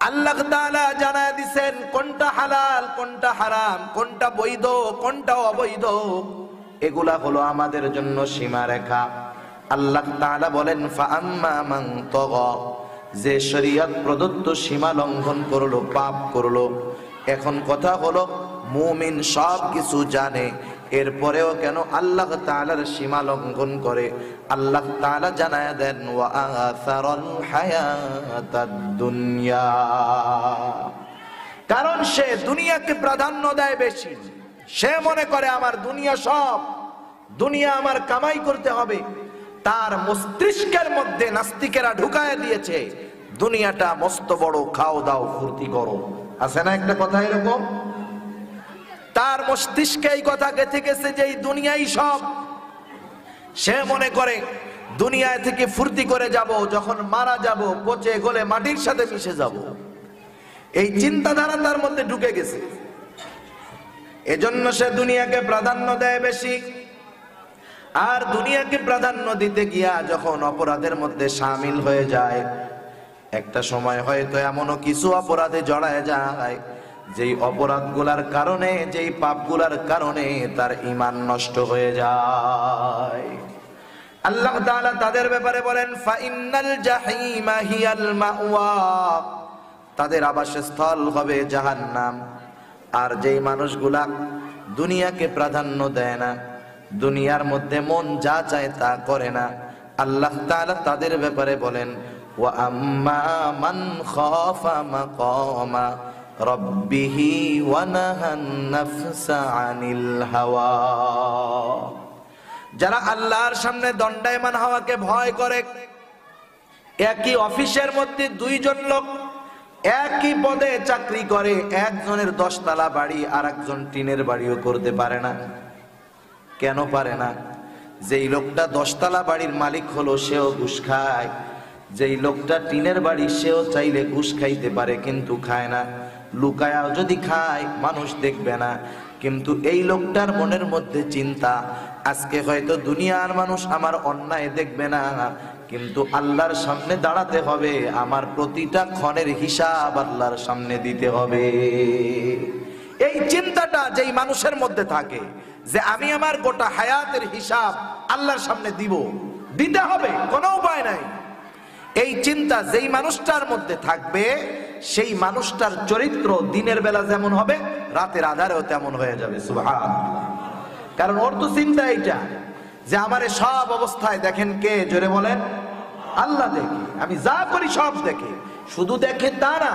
আল্লাহ তাআলা জানায় দিবেন কোনটা হালাল, কোনটা হারাম, কোনটা বৈধ, কোনটা অবৈধ। এগুলা হলো আমাদের জন্য সীমারেখা। আল্লাহ তাআলা বলেন ফাআম্মা মান তাগা, যে শরীয়ত প্রদত্ত সীমা লঙ্ঘন করলো, পাপ করলো। এখন কথা হলো মুমিন সব কিছু জানে, এরপরেও কেন আল্লাহ তাআলার সীমা লঙ্ঘন করে? আল্লাহ তাআলা জানায় দেন ওয়া আসারাল হায়াতাদ দুনিয়া, কারণ সে দুনিয়াকে প্রাধান্য দেয় বেশি। সে মনে করে আমার দুনিয়া সব, দুনিয়া আমার কামাই করতে হবে। তার মস্তিষ্কের মধ্যে নাস্তিকেরা ঢুকায় দিয়েছে দুনিয়াটা মস্ত বড়, খাও দাও ফুর্তি করো। আছে না একটা কথা এরকম? তার মস্তিষ্কে এই কথা গেঁথে গেছে যে এই দুনিয়াই সব। সে মনে করে দুনিয়া থেকে ফুর্তি করে যাব, যখন মারা যাব পচে গলে মাটির সাথে মিশে যাব। এই চিন্তাধারা তার মধ্যে ঢুকে গেছে, এজন্য সে দুনিয়াকে প্রাধান্য দেয় বেশি। আর দুনিয়াকে প্রাধান্য দিতে গিয়া যখন অপরাধের মধ্যে শামিল হয়ে যায়, একটা সময় হয়তো এমনও কিছু অপরাধে জড়ায় যায় যেই অপরাধগুলার কারণে, যেই পাপগুলার কারণে তার ঈমান নষ্ট হয়ে যায়। আল্লাহ তাআলা তাদের ব্যাপারে বলেন ফাইন্নাল জাহিমা হিয়াল মাওয়া, তাদের আবাসস্থল হবে জাহান্নাম। আর যেই মানুষগুলা দুনিয়াকে প্রাধান্য দেয় না, দুনিয়ার মধ্যে মন যা চায় তা করে না, আল্লাহ তাআলা তাদের ব্যাপারে বলেন ওয়া আম্মা মান খাফা মাকামা রাব্বিহি ওয়া নাহান নাফসা আনিল হাওয়া, যারা আল্লাহর সামনে দণ্ডায়মান হওয়াকে ভয় করে। একই অফিসের মধ্যে দুইজন লোক একই পদে চাকরি করে, একজনের 10 তলা বাড়ি আর একজন টিনের বাড়িও করতে পারে না। কেন পারে না? যেই লোকটা 10 তলা বাড়ির মালিক হলো সেও ঘুষ খায়, যেই লোকটা টিনের বাড়ি সেও চাইলে ঘুষ খাইতে পারে কিন্তু খায় না। লুকায়াও যদি খায় মানুষ দেখবে না, কিন্তু এই লোকটার মনের মধ্যে চিন্তা আজকে হয়তো দুনিয়ার মানুষ আমার অন্যায় দেখবে না, কিন্তু আল্লাহর সামনে দাঁড়াতে হবে, আমার প্রতিটা ক্ষণের হিসাব আল্লাহর সামনে দিতে হবে। এই চিন্তাটা যেই মানুষের মধ্যে থাকে যে আমি আমার গোটা হায়াতের হিসাব আল্লাহর সামনে দিতে হবে, কোনো উপায় নাই, এই চিন্তা যেই মানুষটার মধ্যে থাকবে সেই মানুষটার চরিত্র দিনের বেলা যেমন হবে রাতের আধারেও তেমন হয়ে যাবে। সুবহানাল্লাহ। কারণ ওর তো চিন্তা এইটা যে আমারে সব অবস্থায় দেখেন কে? জোরে বলেন আল্লাহ দেখে, আমি যা করি সব দেখে। শুধু দেখে তা না,